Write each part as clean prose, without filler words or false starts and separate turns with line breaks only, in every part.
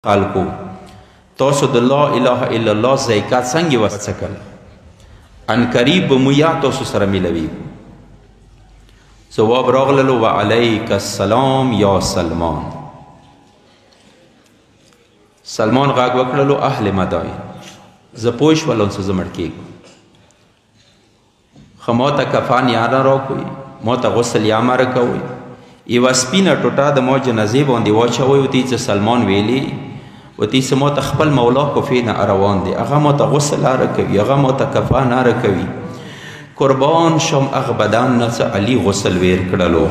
خلکو تاسو د لا اله الا الله ذایقه څنګه وڅکل ان قریب به مو یا تاسو سره ملوي ځواب راغللو وعلیک السلام یا سلمان سلمان غږ وکړلو اهل مدائن زه پوه شولم څه زه مړ کېږم ښه ما ته کفن یا نه راکوئ ما ته غسل یا مه راکوئ یوه سپینه ټوټه د ما جنازې باندې واچوئ ورته یې څه سلمان ویلي ورته یې څه ما ته خپل مولا کوفې نه روان دی هغه ما ته غسل اره کوي هغه ما ته کفن اره کوي قربان شم هغه بدن نه څه علي غسل ویر کړلو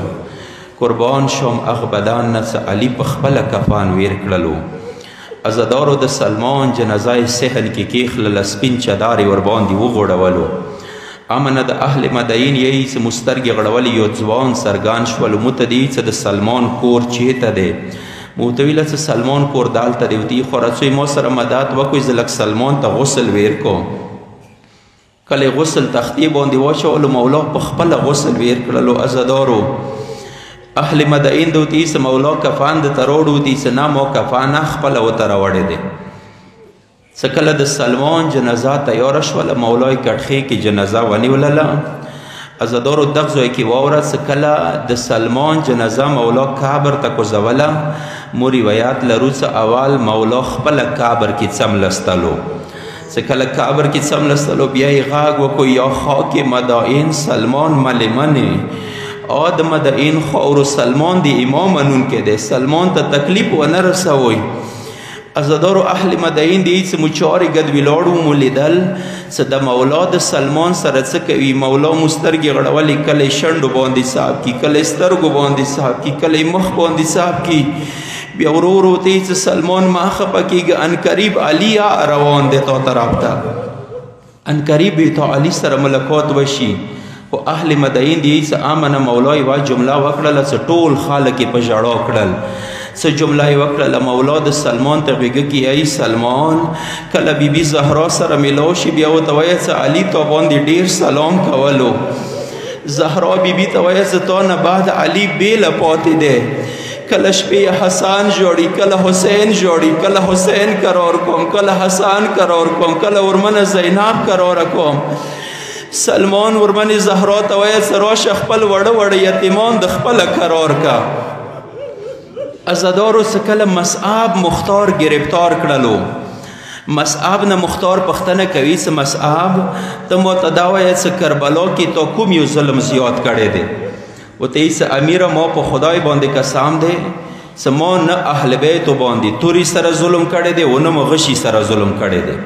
قربان شم هغه بدن نه څه علي په خپله کفن ویر کړلو عزادارو د سلمان جنازه یې صحن کې کېښلله سپین چدار یې ورباندې وغوړولو امنه د اهل مدین یې څه مسترګې غړولې یو ځوان سرګان شولو موږ ته دې څه د سلمان کور چېرته دی مو ورته ویله څه سلمان کور دالته دی ورته یې خو رڅوی ما سره مدد وکړئ زه لږ سلمان ته غسل ویر کوم کله یې غسل تختې باندې واچولو مولا په خپله غسل ویر کړلو عزادارو اهل مدین د ورته یې څه مولا کفن درته راوړو ورته یې څه نه ما کفن خپله ورته راوړی دی څه کله د سلمان جنازه تیاره شوله مولا یې کټخې کې جنازه ونیولله عزادارو دغه ځای کې واوره څه کله د سلمان جنازه مولا قبر ته کوزوله مو روایات لرو څه اول مولا خپله قبر کې څملستلو څه کله قبر کې څملستلو بیا یې غږ وکړو یا خاک مدائن سلمان ملمنې د مدائن خاورو سلمان د امام منونکی دی سلمان ته تکلیف ونه رسوئ عزادارو اهل مدین دی څه مو چارې ګد ولاړو مو لیدل څه د مولا د سلمان سره څه کوي مولا مو سترګې غړولې کله یې شنډو باندې صاحب کي کله یې سترګو باندې صاحب کي کله یې مخ باندې صاحب کي بیا ورو ورو ته یې څه سلمان ما خفه کېږي ان قریب علي روان دی تا طرف ته ان قریب یې تا علي سره ملاقات وشي خو اهل مدین دی څه امنه مولا یوه جمله وکړله څه ټول خلک یې په ژړا کړل څه جمله یې وکړله مولا د سلمان ته غېږه کې ای سلمان کله بیبي زهرا سره میلاو شي بیا ورته وایه څه علي تا باندې ډېر سلام کولو زهرا بیبي ته وایه څه تا نه بعد علي بېله پاتې دی کله شپې حسن ژاړي کله حسین ژاړي کله حسین قرار کوم کله حسن قرار کوم کله ورمنه زینب قراره کوم سلمان ورمنې زهرا ته وایه څه راشه خپل وړه وړه یتیمان د خپله قرار کا عزادارو څه کله مصعب مختار گرفتار کړلو مصعب نه مختار پوښتنه کوي څه مصعب ته ماته دا وایه څه کربلا کې تا کوم یو ظلم زیات کړی دی ورته یې څه امیره ما په خدای باندې قسم دی څه ما نه اهل بیتو باندې تورې سره ظلم کړی دی و نه مو غشي سره ظلم کړی دی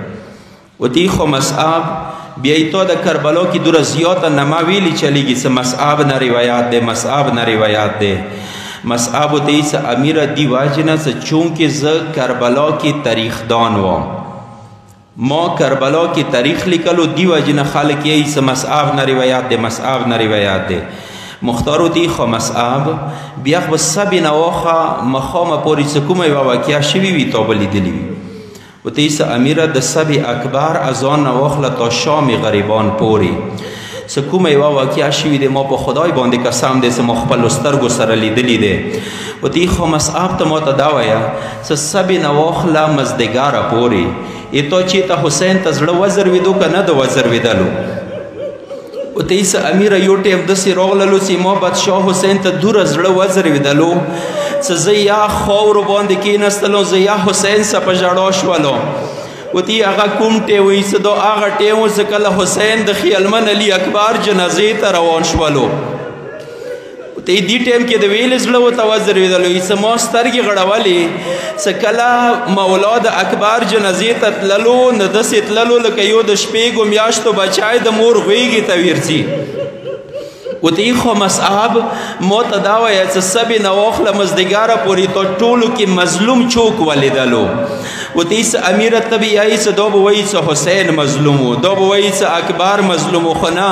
ورته یې خو مصعب بیا یې تا د کربلا کې دوره زیاته نما ویلي چلیږي څه مصعب نه روایات دی مصعب نه روایات دی مصعب ته یې څه امیره دی واجې نه څه چونکې زه کربلا کې تاریخ دان وم ما کربلا کې تاریخ لیکلو دی واجې نه خلک یې څه مصعب نه روایات دی مصعب نه روایات دی مختار ورته یې خو مصعب بیا خو سبې نواخه مخامه پورې څه کومه یوه واقعه شوې وي تا به لیدلې وي ورته یې څه امیره د سبې اکبر از آن نه واخله تا شام غریبان پورې څه کومه یوه واقعه شوې دی ما په خدای باندې قسم دی څه ما خپلو سترګو سره لیدلی دی ورته یې خو مصعب ته ماته دا وایه څه سبې نه واخله مزدګاره پورې ای تا چېرته حسین ته زړه وزروېدو که نه د وزروېدلو ورته یې څه امیره یو ټیم داسې راغللو چې ما بادشاه حسین ته دوره زړه وزروېدلو څه زه یا خاورو باندې کېنستلم زه یا حسین څه په ژړا شولم ورته یې هغه کوم ټیم وایي څه دا هغه ټیم و چې کله حسین د خیالمن علي اکبر جنازې ته روان شولو ورته یې دې ټیم کې د ویلې زړه ورته وزروېدلو یې څه ما سترګې غړولې څه کله مولا د اکبر جنازې ته تللو نه داسې تللو لکه یو د شپېږو میاشتو بچی د مور غېږې ته ورځي ورته یې خو مصعب ما ته دا وایه چې سبې نه واخله مزدګاره پورې تا ټولو کې مظلوم چوک ولیدلو ورته یې څه امیره ته به یایي څه دا به وایي څه حسین مظلوم و دا به وایي څه اکبر مظلوم و خو نه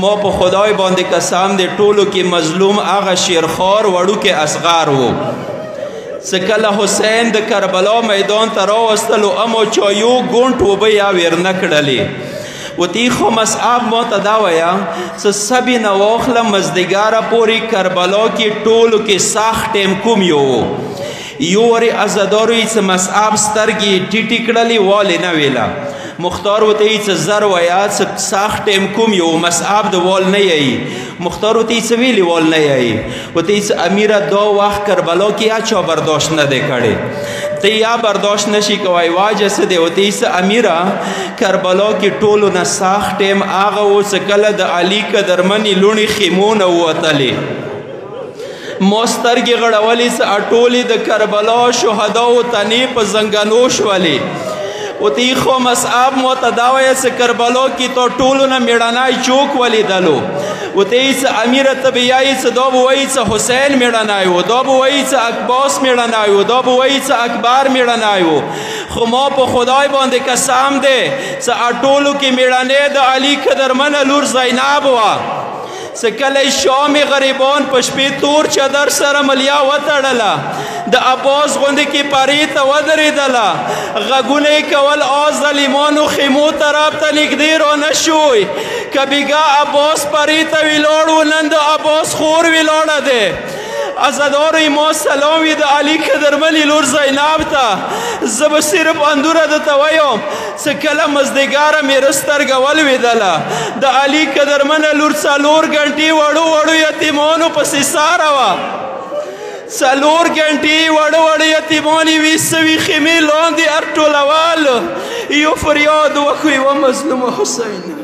ما په خدای باندې قسم دی ټولو کې مظلوم هغه شیرخوار وړوکی اصغر و څه کله حسین د کربلا میدان ته راوستلو اما چا یو ګونټ اوبه یا ورنه کړلې ورته یې خو مصعب ما ته دا وایه څه سبې نه واخله مزدګاره پورې کربلا کې ټولو کې سخت ټیم کوم یو یو ورې عزادارو یې څه مصعب سترګې ټیټې کړلې والې نه ویله مختار ورته یې څه زر ویه څه سخت ټیم کوم یو مصعب د وال نه یایي مختار ورته یې څه ویلي وال نه یایي ورته یې څه امیره دا وخت کربلا کې یا چا برداشت نه دی کړی ته یا برداشت نشي کوای واجه څه دی ورته یې څه امیره کربلا کې ټولو نه سخت ټیم هغه و څه کله د علي قدرمنې لوڼې خیمو نه ووتلې ما سترګې غړولې څه اټولې د کربلا شهداو تنې په زنګنو شولې ورته یې خو مصعب ما ته دا وایه څه کربلا کې تو ټولو نه مېړنی چوک ولیدلو ورته یې څه امیره ته به یایې څه دا به وایي څه حسین مېړنی و دا به وایي څه عباس مېړنی و دا به وایي څه اکبر مېړنی و خو ما په خدای باندې قسم دی څه اټولو کې مېړنۍ د علي قدرمنه لور زینب وه څه کله شامې غریبان په شپې تور چادر سره ملیا وتړله د عباس غوندې کې پرې ته ودرېدله غږونه یې کول ظالمانو خیمو طرف ته نږدې رانه شوی که بیګا عباس پرې ته ولاړ و نن د عباس خور ولاړه دی عزادارو ما سلام وي د علي قدرمنې لور زینب ته زه به صرف اندوره درته وایم څه کله مازدیګره مې سترګه ولوېدله د علي قدرمنه لور 4 ګنټې وړو وړو یتیمانو پسې ساره وه 4 ګنټې وړو وړو یتیمان یې ویسوي خیمې لاندې ارټولول یو فریاد وکړو یوه مظلومه حسین